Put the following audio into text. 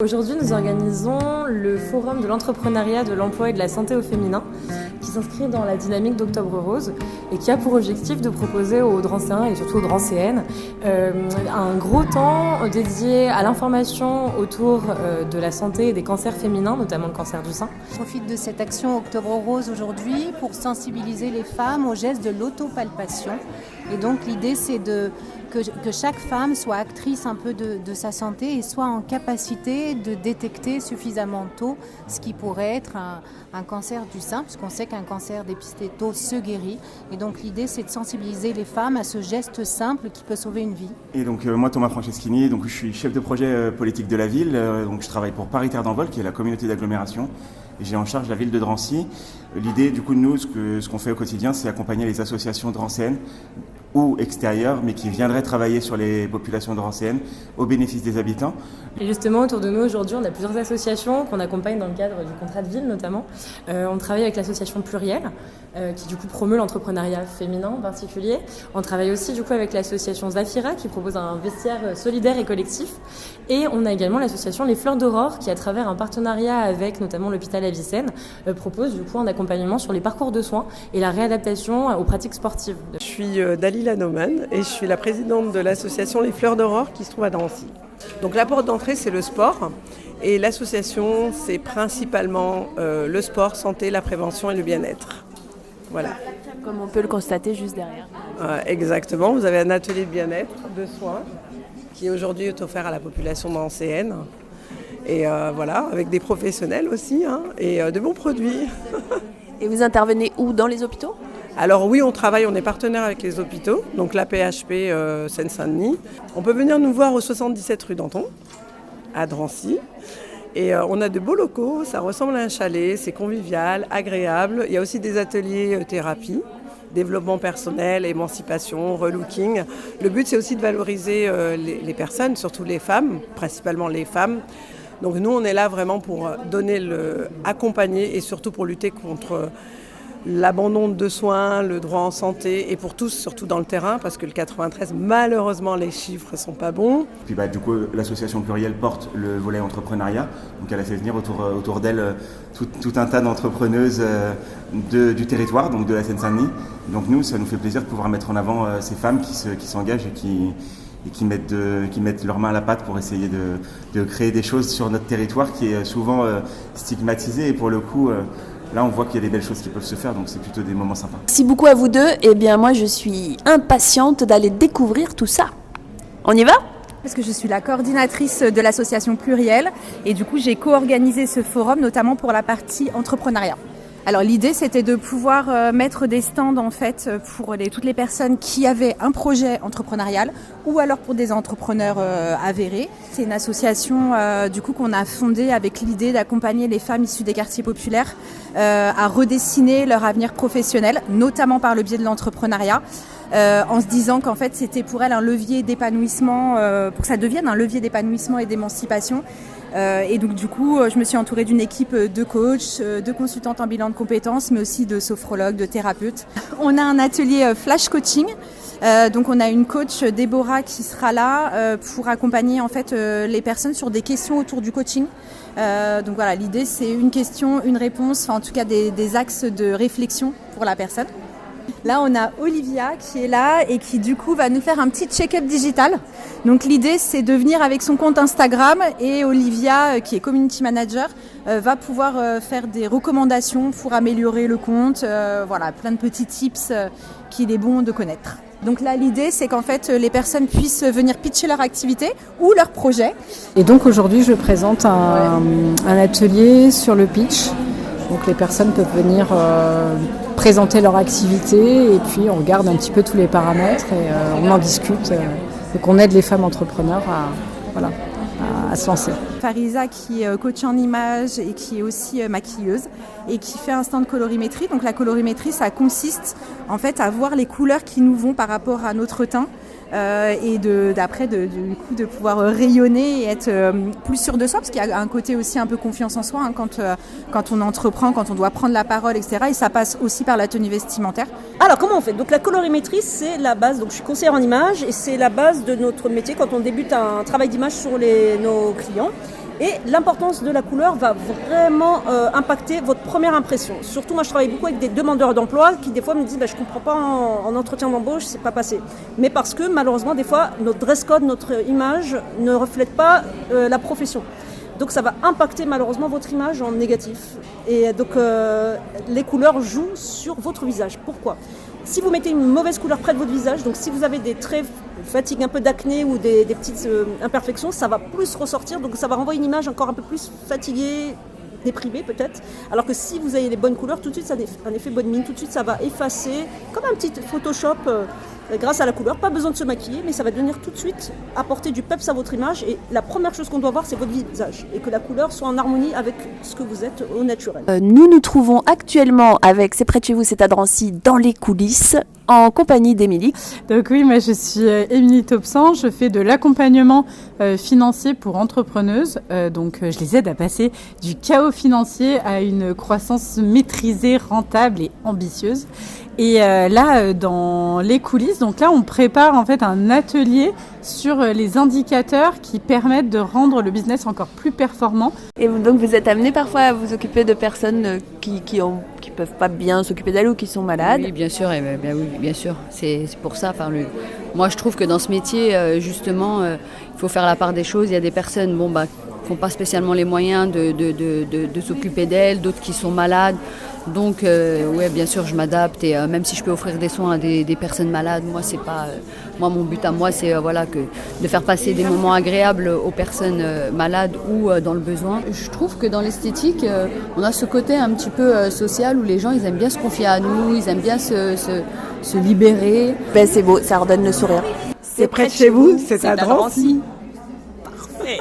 Aujourd'hui, nous organisons le Forum de l'entrepreneuriat, de l'emploi et de la santé au féminin qui s'inscrit dans la dynamique d'Octobre Rose et qui a pour objectif de proposer aux Drancéens et surtout aux Drancéennes un gros temps dédié à l'information autour de la santé et des cancers féminins, notamment le cancer du sein. Je profite de cette action Octobre Rose aujourd'hui pour sensibiliser les femmes au geste de l'autopalpation. Et donc l'idée c'est que chaque femme soit actrice un peu de sa santé et soit en capacité de détecter suffisamment tôt ce qui pourrait être un cancer du sein, puisqu'on sait qu'un cancer dépisté tôt se guérit. Et donc l'idée c'est de sensibiliser les femmes à ce geste simple qui peut sauver une vie. Et donc moi Thomas Franceschini, donc je suis chef de projet politique de la ville, donc je travaille pour Paris Terre d'Envol qui est la communauté d'agglomération. Et j'ai en charge la ville de Drancy. L'idée, du coup, de nous, ce qu'on fait au quotidien, c'est accompagner les associations drancéennes ou extérieures, mais qui viendraient travailler sur les populations drancéennes au bénéfice des habitants. Et justement, autour de nous, aujourd'hui, on a plusieurs associations qu'on accompagne dans le cadre du contrat de ville, notamment. On travaille avec l'association Pluriel, qui, du coup, promeut l'entrepreneuriat féminin en particulier. On travaille aussi, du coup, avec l'association Zafira, qui propose un vestiaire solidaire et collectif. Et on a également l'association Les Fleurs d'Aurore, qui, à travers un partenariat avec, notamment, l'hôpital Avicenne, propose, du coup, un accompagnement sur les parcours de soins et la réadaptation aux pratiques sportives. Je suis Dalila Noman et je suis la présidente de l'association Les Fleurs d'Aurore qui se trouve à Drancy. Donc la porte d'entrée c'est le sport et l'association c'est principalement le sport, santé, la prévention et le bien-être. Voilà. Comme on peut le constater juste derrière. Exactement, vous avez un atelier de bien-être, de soins qui aujourd'hui est offert à la population drancéenne. Et voilà, avec des professionnels aussi et de bons produits. Et vous intervenez où? Dans les hôpitaux? Alors oui, on est partenaire avec les hôpitaux, donc la PHP Seine-Saint-Denis. On peut venir nous voir au 77 rue Danton, à Drancy. Et on a de beaux locaux, ça ressemble à un chalet, c'est convivial, agréable. Il y a aussi des ateliers thérapie, développement personnel, émancipation, relooking. Le but c'est aussi de valoriser les personnes, surtout les femmes, principalement les femmes. Donc nous on est là vraiment pour accompagner et surtout pour lutter contre l'abandon de soins, le droit en santé et pour tous, surtout dans le terrain, parce que le 93, malheureusement, les chiffres ne sont pas bons. Puis du coup, l'association Pluriel porte le volet entrepreneuriat, donc elle a fait venir autour d'elle tout un tas d'entrepreneuses du territoire, donc de la Seine-Saint-Denis. Donc nous, ça nous fait plaisir de pouvoir mettre en avant ces femmes qui s'engagent et qui mettent leurs mains à la pâte pour essayer de créer des choses sur notre territoire qui est souvent stigmatisé et pour le coup... Là, on voit qu'il y a des belles choses qui peuvent se faire, donc c'est plutôt des moments sympas. Merci beaucoup à vous deux. Eh bien, moi, je suis impatiente d'aller découvrir tout ça. On y va ? Parce que je suis la coordinatrice de l'association Pluriel et du coup, j'ai co-organisé ce forum, notamment pour la partie entrepreneuriat. Alors l'idée c'était de pouvoir mettre des stands en fait pour toutes les personnes qui avaient un projet entrepreneurial ou alors pour des entrepreneurs avérés. C'est une association du coup qu'on a fondée avec l'idée d'accompagner les femmes issues des quartiers populaires à redessiner leur avenir professionnel, notamment par le biais de l'entrepreneuriat. En se disant qu'en fait c'était pour elles un levier d'épanouissement, pour que ça devienne un levier d'épanouissement et d'émancipation. Et donc du coup, je me suis entourée d'une équipe de coachs, de consultantes en bilan de compétences, mais aussi de sophrologues, de thérapeutes. On a un atelier flash coaching. Donc on a une coach, Déborah, qui sera là pour accompagner en fait les personnes sur des questions autour du coaching. Donc voilà, l'idée c'est une question, une réponse, enfin en tout cas des axes de réflexion pour la personne. Là, on a Olivia qui est là et qui du coup va nous faire un petit check-up digital. Donc l'idée, c'est de venir avec son compte Instagram et Olivia, qui est community manager, va pouvoir faire des recommandations pour améliorer le compte. Voilà, plein de petits tips qu'il est bon de connaître. Donc là, l'idée, c'est qu'en fait, les personnes puissent venir pitcher leur activité ou leur projet. Et donc aujourd'hui, je présente un atelier sur le pitch. Donc les personnes peuvent venir présenter leur activité et puis on regarde un petit peu tous les paramètres et on en discute. Donc on aide les femmes entrepreneurs à se lancer. Farisa qui est coach en images et qui est aussi maquilleuse et qui fait un stand de colorimétrie. Donc la colorimétrie, ça consiste en fait à voir les couleurs qui nous vont par rapport à notre teint. Et du coup de pouvoir rayonner et être plus sûr de soi, parce qu'il y a un côté aussi un peu confiance en soi quand on entreprend, quand on doit prendre la parole, etc. Et ça passe aussi par la tenue vestimentaire. Alors comment on fait? Donc la colorimétrie, c'est la base, donc je suis conseillère en images et c'est la base de notre métier quand on débute un travail d'image sur nos clients. Et l'importance de la couleur va vraiment impacter votre première impression. Surtout, moi, je travaille beaucoup avec des demandeurs d'emploi qui, des fois, me disent je ne comprends pas en entretien d'embauche, c'est pas passé. Mais parce que, malheureusement, des fois, notre dress code, notre image ne reflète pas la profession. Donc, ça va impacter, malheureusement, votre image en négatif. Et donc, les couleurs jouent sur votre visage. Pourquoi ? Si vous mettez une mauvaise couleur près de votre visage, donc si vous avez des traits fatigue, un peu d'acné ou des petites imperfections, ça va plus ressortir, donc ça va renvoyer une image encore un peu plus fatiguée, déprimée peut-être. Alors que si vous avez les bonnes couleurs, tout de suite ça a un effet bonne mine, tout de suite ça va effacer, comme un petit Photoshop grâce à la couleur. Pas besoin de se maquiller, mais ça va venir tout de suite apporter du peps à votre image. Et la première chose qu'on doit voir, c'est votre visage. Et que la couleur soit en harmonie avec ce que vous êtes au naturel. Nous nous trouvons actuellement avec C'est près de chez vous, c'est à Drancy, dans les coulisses, en compagnie d'Émilie. Donc oui, moi je suis Émilie Taubsan, je fais de l'accompagnement financier pour entrepreneuses. Donc je les aide à passer du chaos financier à une croissance maîtrisée, rentable et ambitieuse. Et là, dans les coulisses, donc là, on prépare en fait un atelier sur les indicateurs qui permettent de rendre le business encore plus performant. Et donc vous êtes amené parfois à vous occuper de personnes qui peuvent pas bien s'occuper d'elles ou qui sont malades. Oui, bien sûr, oui, bien sûr. C'est pour ça. Moi, je trouve que dans ce métier, justement, il faut faire la part des choses. Il y a des personnes, qui n'ont pas spécialement les moyens de s'occuper d'elles, d'autres qui sont malades. Donc, ouais, bien sûr, je m'adapte et même si je peux offrir des soins à des personnes malades, moi, c'est pas, mon but à moi, c'est de faire passer des moments agréables aux personnes malades ou dans le besoin. Je trouve que dans l'esthétique, on a ce côté un petit peu social où les gens, ils aiment bien se confier à nous, ils aiment bien se libérer. Ben, c'est beau, ça redonne le sourire. C'est près de chez vous, c'est à Drancy. Parfait.